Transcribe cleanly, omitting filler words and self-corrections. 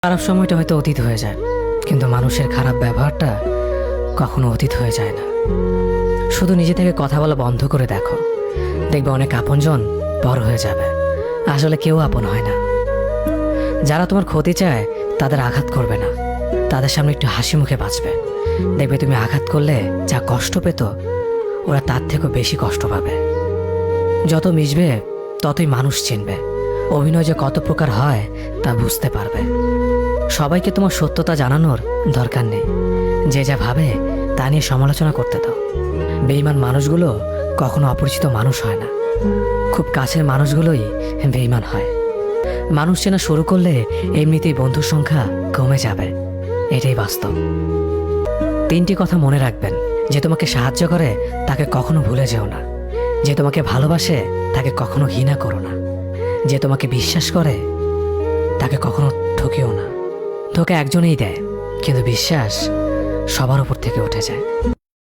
খারাপ সময়টা হয়তো অতীত হয়ে যায়, কিন্তু মানুষের খারাপ ব্যবহারটা কখনো অতীত হয়ে যায় না। শুধু নিজে থেকে কথা বলা বন্ধ করে দেখো, দেখবে অনেক আপনজন বড় হয়ে যাবে। আসলে কেউ আপন হয় না। যারা তোমার ক্ষতি চায় তাদের আঘাত করবে না, তাদের সামনে একটু হাসি মুখে বাঁচবে। দেখবে তুমি আঘাত করলে যা কষ্ট পেত, ওরা তার থেকেও বেশি কষ্ট পাবে। যত মিশবে ততই মানুষ চিনবে, অভিনয় যে কত প্রকার হয় তা বুঝতে পারবে। সবাইকে তোমার সত্যতা জানানোর দরকার নেই, যে যা ভাবে তা নিয়ে সমালোচনা করতে দাও। বেঈমান মানুষগুলো কখনো অপরিচিত মানুষ হয় না, খুব কাছের মানুষগুলোই বেঈমান হয়। মানুষ চেনা শুরু করলে এমনিতেই বন্ধুর সংখ্যা কমে যাবে, এটাই বাস্তব। 3টি কথা মনে রাখবেন: যে তোমাকে সাহায্য করে তাকে কখনো ভুলে যেও না, যে তোমাকে ভালোবাসে তাকে কখনো ঘৃণা করো না, যে তোমাকে বিশ্বাস করে তাকে কখনো ঠকিও না। ধোঁকা একজনেই দেয়, কিন্তু বিশ্বাস সবার উপর থেকে উঠে যায়।